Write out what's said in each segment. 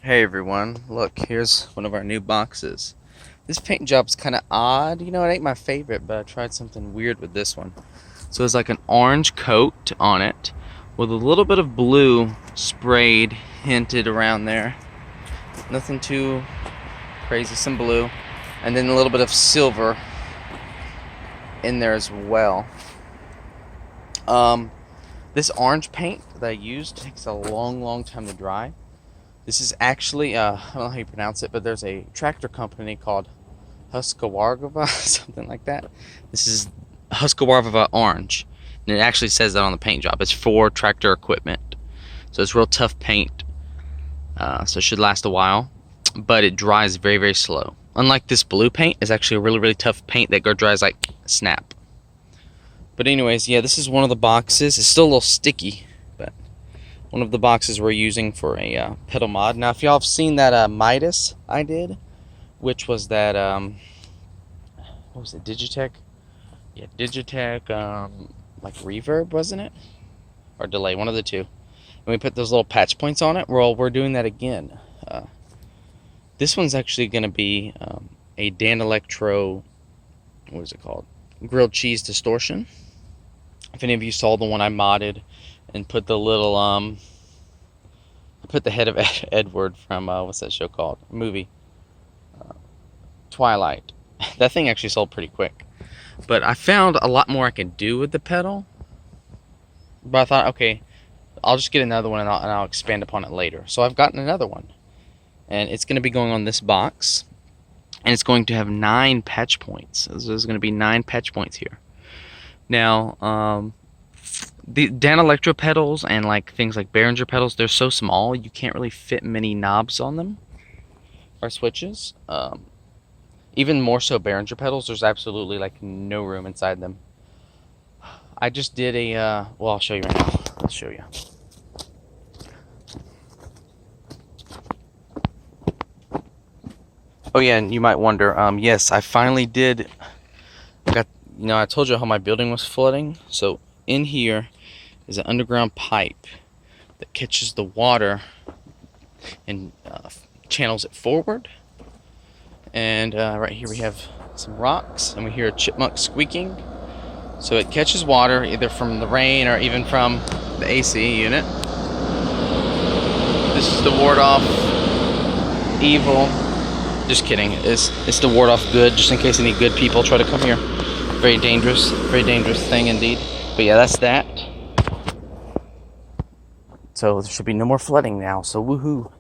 Hey everyone, look, here's one of our new boxes. This paint job's kind of odd. You know, it ain't my favorite, but I tried something weird with this one. So it's like an orange coat on it with a little bit of blue sprayed, hinted around there. Nothing too crazy, some blue. And then a little bit of silver in there as well. This orange paint that I used takes a long time to dry. This is actually, I don't know how you pronounce it, but there's a tractor company called Husqvarna, something like that. This is Husqvarna Orange, and it actually says that on the paint job. It's for tractor equipment, so it's real tough paint, so it should last a while, but it dries very slow. Unlike this blue paint, it's actually a really tough paint that dries like snap. But anyways, yeah, this is one of the boxes. It's still a little sticky, but one of the boxes we're using for a pedal mod. Now, if y'all have seen that Midas I did, which was that, what was it, Digitech? Yeah, Digitech, like reverb, wasn't it? Or delay, one of the two. And we put those little patch points on it. Well, we're doing that again. This one's actually going to be a Dan Electro, what is it called? Grilled cheese distortion. If any of you saw the one I modded and put the little, I put the head of Edward from, what's that show called? Movie. Twilight. That thing actually sold pretty quick. But I found a lot more I can do with the pedal. But I thought, okay, I'll just get another one and I'll expand upon it later. So I've gotten another one. And it's going to be going on this box. And it's going to have 9 patch points. So there's going to be 9 patch points here. Now, the Dan Electro pedals and like things like Behringer pedals, they're so small you can't really fit many knobs on them or switches. Even more so Behringer pedals, there's absolutely like no room inside them. I just did a, well, I'll show you right now. I'll show you. Oh yeah, and you might wonder, yes, I finally did, I told you how my building was flooding. So in here is an underground pipe that catches the water and channels it forward. And right here we have some rocks, and we hear a chipmunk squeaking. So it catches water either from the rain or even from the AC unit. This is to ward off evil. Just kidding. It's to ward off good, just in case any good people try to come here. Very dangerous thing indeed. But yeah, that's that. So there should be no more flooding now, so woohoo.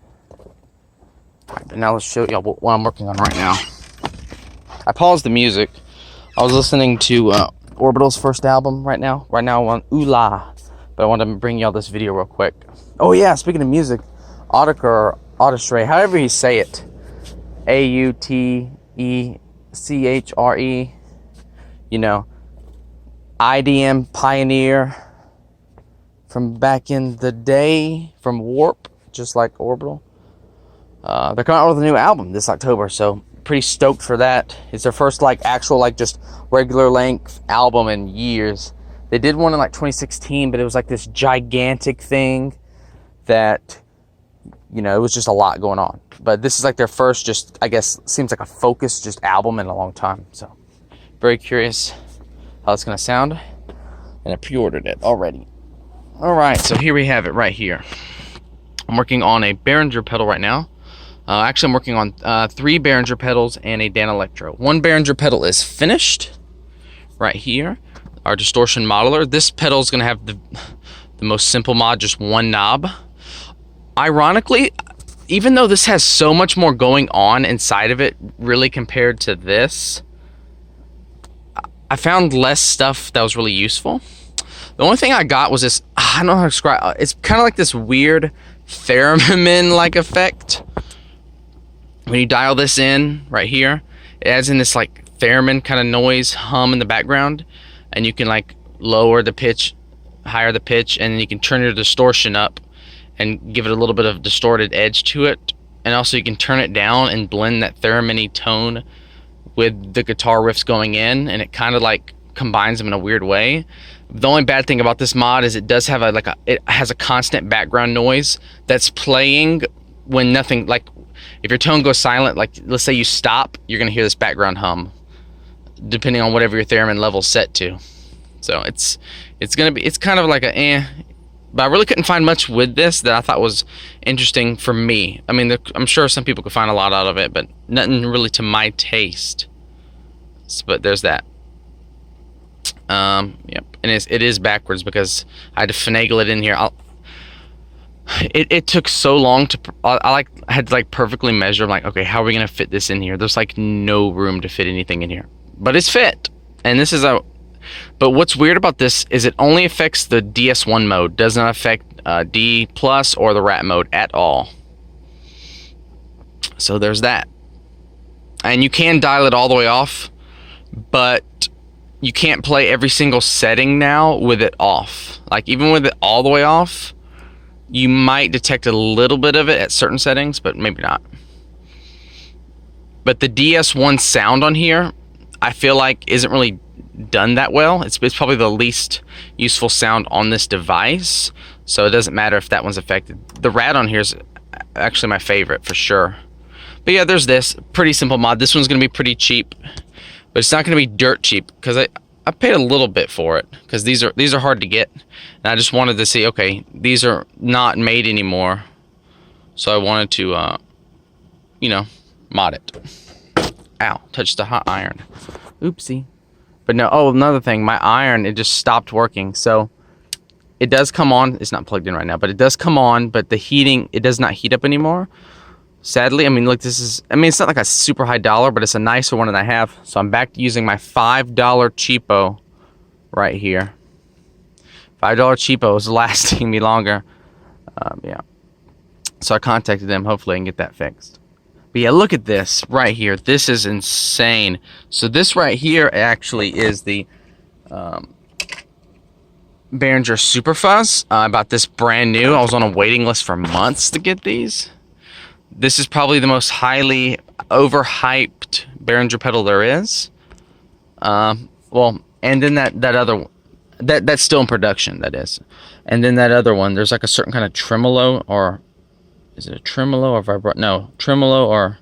Alright, but now let's show y'all what I'm working on right now. I paused the music. I was listening to Orbital's first album right now. Right now I'm on Ooh La. But I wanted to bring y'all this video real quick. Oh yeah, speaking of music, Audica or Audistray, however you say it. Autechre. You know, IDM pioneer from back in the day, from Warp, just like Orbital. They're coming out with a new album this October, so pretty stoked for that. It's their first like actual like just regular length album in years. They did one in like 2016, but it was like this gigantic thing that, you know, it was just a lot going on. But this is like their first, just, I guess, seems like a focused just album in a long time. So very curious how it's gonna sound, and I pre-ordered it already. All right, so here we have it right here. I'm working on a Behringer pedal right now. Actually, I'm working on 3 Behringer pedals and a Dan Electro. One Behringer pedal is finished right here. Our distortion modeler. This pedal is gonna have the most simple mod, just one knob. Ironically, even though this has so much more going on inside of it, really compared to this, I found less stuff that was really useful. The only thing I got was this, I don't know how to describe it. It's kind of like this weird theremin-like effect. When you dial this in right here, it adds in this like theremin kind of noise hum in the background, and you can like lower the pitch, higher the pitch, and then you can turn your distortion up and give it a little bit of distorted edge to it. And also you can turn it down and blend that theremin-y tone with the guitar riffs going in, and it kind of like combines them in a weird way. The only bad thing about this mod is it does have it has a constant background noise that's playing when nothing, like if your tone goes silent, like let's say you stop, you're gonna hear this background hum, depending on whatever your theremin level's set to. So it's kind of like a but I really couldn't find much with this that I thought was interesting for me. I mean, I'm sure some people could find a lot out of it, but nothing really to my taste. But there's that. Yep, and it is backwards because I had to finagle it in here. It took so long to I had to like perfectly measure. I'm like, okay, how are we gonna fit this in here? There's like no room to fit anything in here, but it's fit. And this is but what's weird about this is it only affects the DS1 mode, does not affect D plus or the rat mode at all. So there's that. And you can dial it all the way off, but you can't play every single setting now with it off. Like even with it all the way off, you might detect a little bit of it at certain settings, but maybe not. But the DS1 sound on here, I feel like isn't really done that well. It's probably the least useful sound on this device, so it doesn't matter if that one's affected. The rat on here is actually my favorite for sure. But yeah, there's this pretty simple mod. This one's gonna be pretty cheap, but it's not gonna be dirt cheap because I paid a little bit for it because these are hard to get, and I just wanted to see, okay, these are not made anymore, so I wanted to you know, mod it. Ow, touched the hot iron. Oopsie. But no, oh, another thing, my iron, it just stopped working. So it does come on. It's not plugged in right now, but it does come on, but the heating, it does not heat up anymore. Sadly, I mean, look, this is, I mean, it's not like a super high dollar, but it's a nicer one than I have. So I'm back to using my $5 cheapo right here. $5 cheapo is lasting me longer. Yeah. So I contacted them. Hopefully I can get that fixed. But yeah, look at this right here. This is insane. So this right here actually is the Behringer Super Fuzz. I bought this brand new. I was on a waiting list for months to get these. This is probably the most highly overhyped Behringer pedal there is. Well, and then that other one, that's still in production, that is. And then that other one, there's like a certain kind of tremolo, or is it a tremolo or vibrato? No, tremolo, or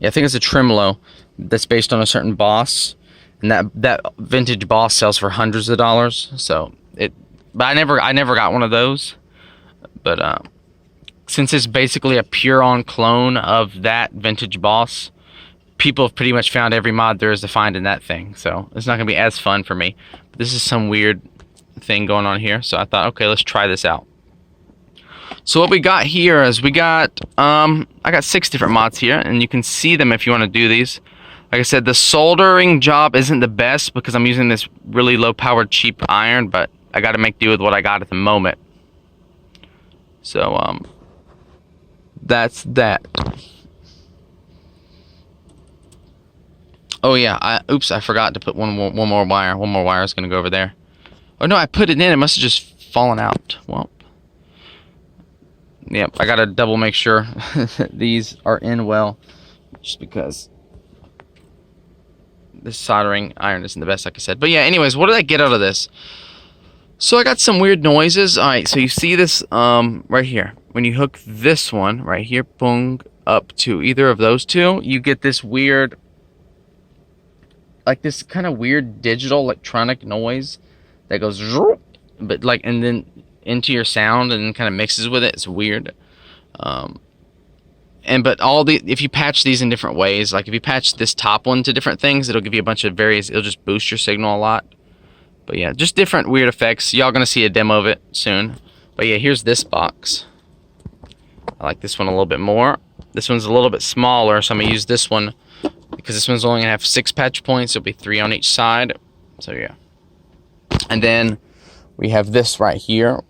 yeah, I think it's a tremolo that's based on a certain Boss, and that vintage Boss sells for hundreds of dollars. So but I never got one of those. But since it's basically a pure-on clone of that vintage Boss, people have pretty much found every mod there is to find in that thing. So it's not gonna be as fun for me. But this is some weird thing going on here. So I thought, okay, let's try this out. So what we got here is I got 6 different mods here, and you can see them if you want to do these. Like I said, the soldering job isn't the best because I'm using this really low-powered cheap iron, but I got to make do with what I got at the moment. So that's that. Oh yeah, oops, I forgot to put one more wire. One more wire is going to go over there. Oh no, I put it in. It must have just fallen out. Well. Yep, I gotta double make sure these are in well, just because this soldering iron isn't the best, like I said. But yeah, anyways, what did I get out of this? So I got some weird noises. Alright, so you see this right here. When you hook this one right here, boom, up to either of those two, you get this weird, like this kind of weird digital electronic noise that goes, but like, and then into your sound and kind of mixes with it. It's weird. But if you patch these in different ways, like if you patch this top one to different things, it'll give you a bunch of various, it'll just boost your signal a lot. But yeah, just different weird effects. Y'all gonna see a demo of it soon. But yeah, here's this box. I like this one a little bit more. This one's a little bit smaller, so I'm gonna use this one because this one's only gonna have 6 patch points. It'll be 3 on each side. So yeah. And then we have this right here,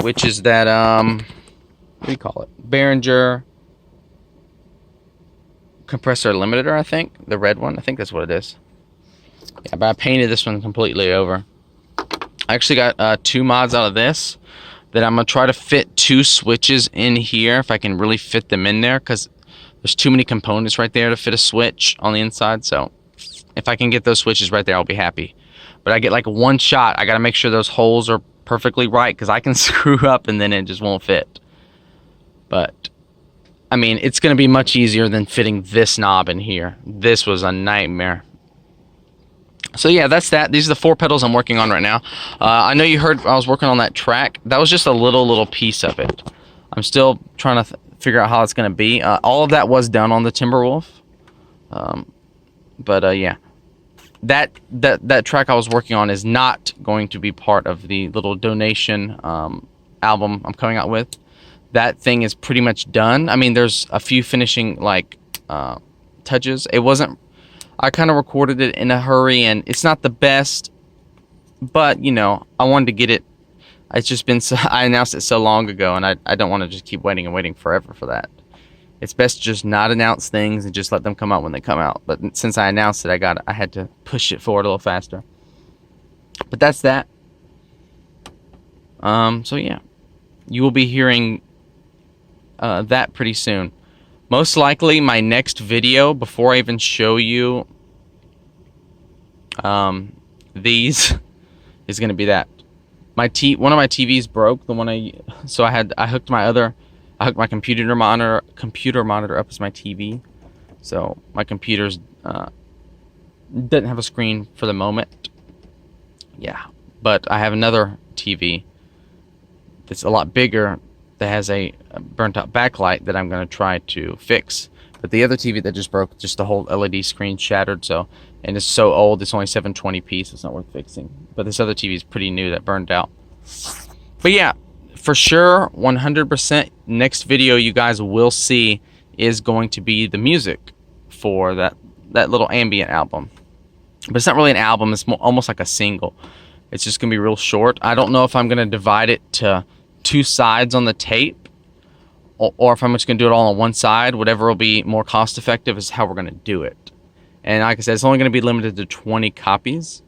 which is that what do you call it? Behringer compressor limiter, I think. The red one. I think that's what it is. Yeah, but I painted this one completely over. I actually got 2 mods out of this that I'm gonna try to fit 2 switches in here if I can really fit them in there, because there's too many components right there to fit a switch on the inside. So if I can get those switches right there, I'll be happy. But I get like one shot. I gotta make sure those holes are perfectly right, because I can screw up and then it just won't fit. But I mean, it's going to be much easier than fitting this knob in here. This was a nightmare. So yeah, that's that. These are the 4 pedals I'm working on right now. I know you heard I was working on that track. That was just a little piece of it. I'm still trying to figure out how it's going to be. All of that was done on the Timberwolf. Yeah, that track I was working on is not going to be part of the little donation album I'm coming out with. That thing is pretty much done. I mean, there's a few finishing like touches. It wasn't. I kind of recorded it in a hurry, and it's not the best, but you know, I wanted to get it. It's just been so, I announced it so long ago, and I don't want to just keep waiting and waiting forever for that. It's best to just not announce things and just let them come out when they come out. But since I announced it, I had to push it forward a little faster. But that's that. So yeah, you will be hearing that pretty soon. Most likely, my next video, before I even show you these, is going to be that. One of my TVs broke. The one I hooked my computer monitor up as my TV. So my computer's doesn't have a screen for the moment. Yeah, but I have another TV that's a lot bigger that has a burnt out backlight that I'm going to try to fix. But the other TV that just broke, just the whole LED screen shattered, and it's so old, it's only 720p, so it's not worth fixing. But this other TV is pretty new that burned out. But yeah, for sure, 100%, next video you guys will see is going to be the music for that little ambient album. But it's not really an album, it's almost like a single. It's just going to be real short. I don't know if I'm going to divide it to 2 sides on the tape, or if I'm just going to do it all on one side. Whatever will be more cost effective is how we're going to do it. And like I said, it's only going to be limited to 20 copies,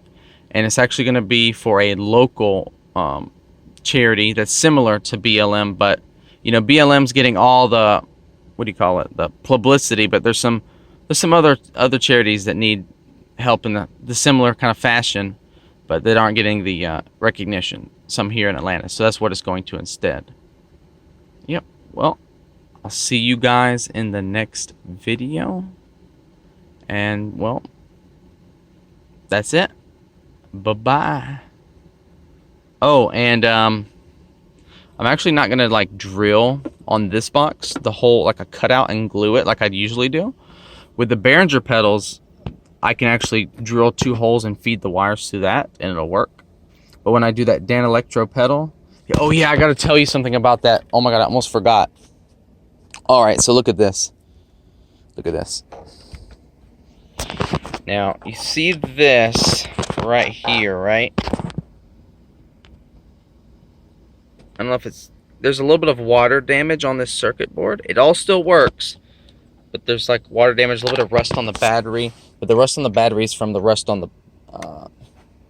and it's actually going to be for a local charity that's similar to BLM, but you know, BLM's getting all the, what do you call it, the publicity, but there's some other charities that need help in the similar kind of fashion, but that aren't getting the recognition. Some here in Atlanta, so that's what it's going to instead. Yep. Well, I'll see you guys in the next video, and well, that's it. Bye-bye. Oh, and I'm actually not gonna like drill on this box the whole, like a cutout, and glue it like I'd usually do. With the Behringer pedals, I can actually drill 2 holes and feed the wires through that, and it'll work. But when I do that Dan Electro pedal, oh yeah, I gotta tell you something about that. Oh my god, I almost forgot. Alright, so look at this. Look at this. Now, you see this right here, right? I don't know if there's a little bit of water damage on this circuit board. It all still works, but there's like water damage, a little bit of rust on the battery. But the rust on the battery is from the rust on the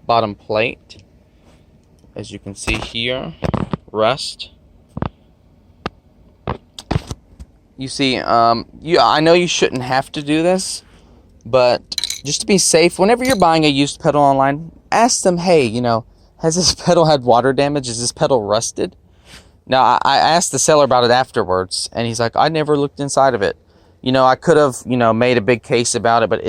bottom plate. As you can see here, rust. You see, I know you shouldn't have to do this, but just to be safe, whenever you're buying a used pedal online, ask them, hey, you know, has this pedal had water damage? Is this pedal rusted? Now, I asked the seller about it afterwards, and he's like, I never looked inside of it. You know, I could have, you know, made a big case about it, but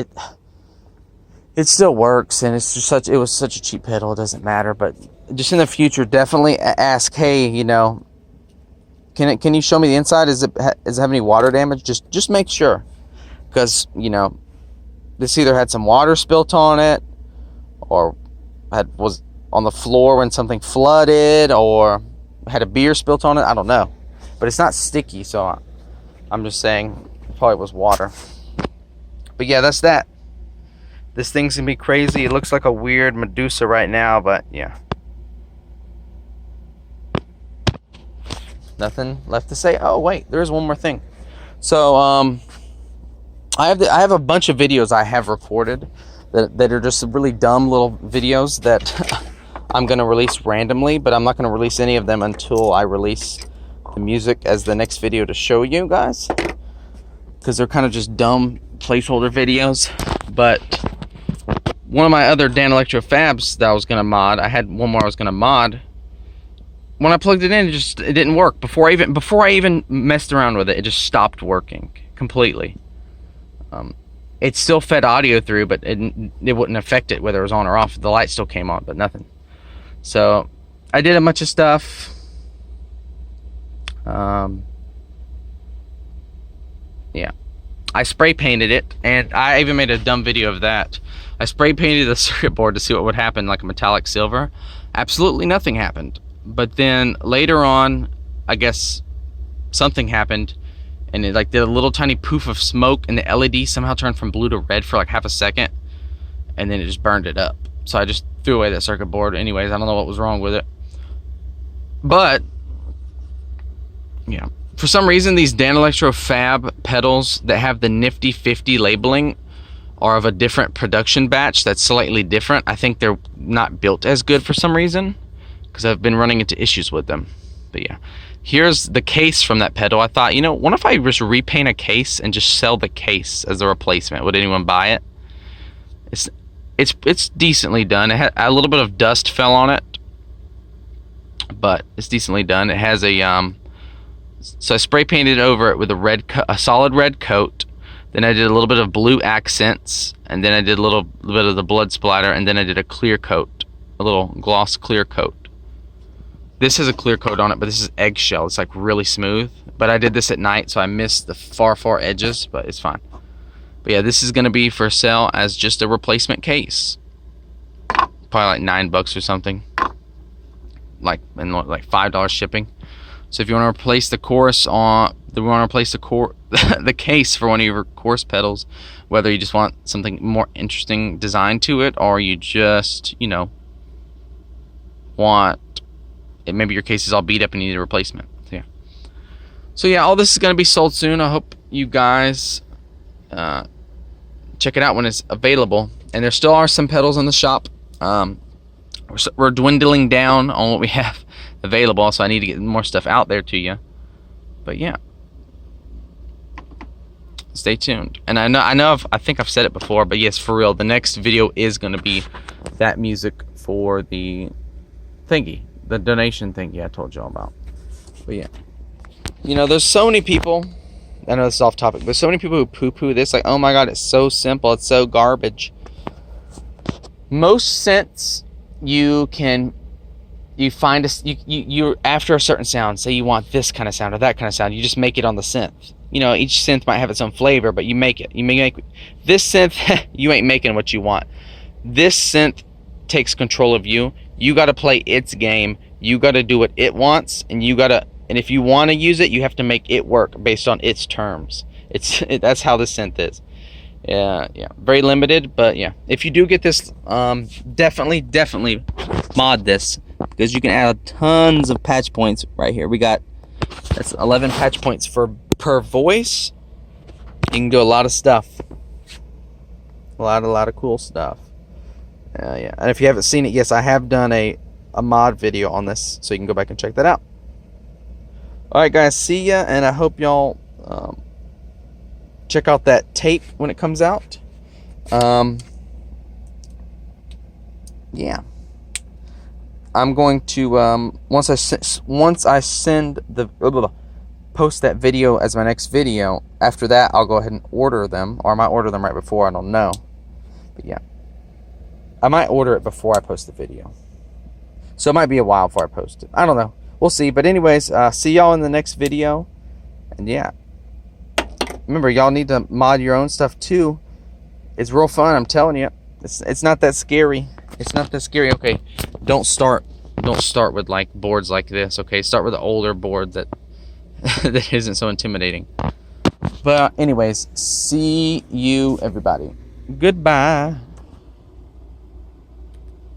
it still works, and it's just it was such a cheap pedal, it doesn't matter. But just in the future, definitely ask, hey, you know, can you show me the inside? Does it have any water damage? Just make sure, because you know, this either had some water spilt on it, or was on the floor when something flooded, or had a beer spilt on it. I don't know, but it's not sticky, so I'm just saying it probably was water. But yeah, that's that. This thing's gonna be crazy. It looks like a weird Medusa right now, but yeah. Nothing left to say. Oh wait, there's one more thing. So I have a bunch of videos I have recorded that are just really dumb little videos that I'm gonna release randomly, but I'm not gonna release any of them until I release the music as the next video to show you guys, because they're kind of just dumb placeholder videos. But one of my other Dan Electro Fabs that I was gonna mod, I had one more I was gonna mod. when I plugged it in, it didn't work. Before I even messed around with it, it just stopped working completely. It still fed audio through, but it wouldn't affect it whether it was on or off. The light still came on, but nothing. So I did a bunch of stuff. Yeah, I spray painted it, and I even made a dumb video of that. I spray painted the circuit board to see what would happen, like a metallic silver. Absolutely nothing happened. But then later on, I guess something happened, and it like did a little tiny poof of smoke, and the LED somehow turned from blue to red for like half a second, and then it just burned it up. So I just threw away that circuit board anyways. I don't know what was wrong with it. But yeah, for some reason these Danelectro Fab pedals that have the Nifty 50 labeling are of a different production batch that's slightly different. I think they're not built as good for some reason, because I've been running into issues with them. But yeah, here's the case from that pedal. I thought, you know, what if I just repaint a case and just sell the case as a replacement? Would anyone buy it? It's decently done. It had a little bit of dust fell on it, but it's decently done. It has a so I spray painted over it with a solid red coat. Then I did a little bit of blue accents, and then I did a little bit of the blood splatter, and then I did a clear coat, a little gloss clear coat. This has a clear coat on it, but this is eggshell. It's like really smooth. But I did this at night, so I missed the far edges, but it's fine. But yeah, this is going to be for sale as just a replacement case. Probably like $9 or something. Like $5 shipping. So if you want to replace the the case for one of your chorus pedals, whether you just want something more interesting design to it, or you just, you know, want maybe your case is all beat up and you need a replacement. So yeah, all this is going to be sold soon. I hope you guys check it out when it's available. And there still are some pedals in the shop. We're dwindling down on what we have available, so I need to get more stuff out there to you. But yeah, stay tuned. And I think I've said it before, but yes, for real, the next video is going to be that music for the thingy, the donation thingy I told y'all about. But yeah, you know, there's so many people, I know this is off topic, but so many people who poo-poo this, like, oh my god, it's so simple, it's so garbage. Most synths, you find you after a certain sound, say you want this kind of sound or that kind of sound, you just make it on the synth. You know, each synth might have its own flavor, but you make it. You make this synth. You ain't making what you want. This synth takes control of you. You got to play its game. You got to do what it wants, and if you want to use it, you have to make it work based on its terms. That's how this synth is. Yeah, very limited, but yeah, if you do get this, definitely mod this, because you can add tons of patch points right here. That's 11 patch points per voice. You can do a lot of stuff, a lot of cool stuff. Yeah, and if you haven't seen it, yes, I have done a mod video on this, so you can go back and check that out. Alright guys, see ya, and I hope y'all check out that tape when it comes out. Yeah, I'm going to once I send the post that video as my next video. After that, I'll go ahead and order them, or I might order them right before. I don't know, but yeah, I might order it before I post the video. So it might be a while before I post it. I don't know. We'll see. But anyways, see y'all in the next video. And yeah, remember, y'all need to mod your own stuff too. It's real fun, I'm telling you. It's not that scary. It's not that scary. Okay, don't start with like boards like this. Okay, start with an older board that that isn't so intimidating. But anyways, see you everybody. Goodbye.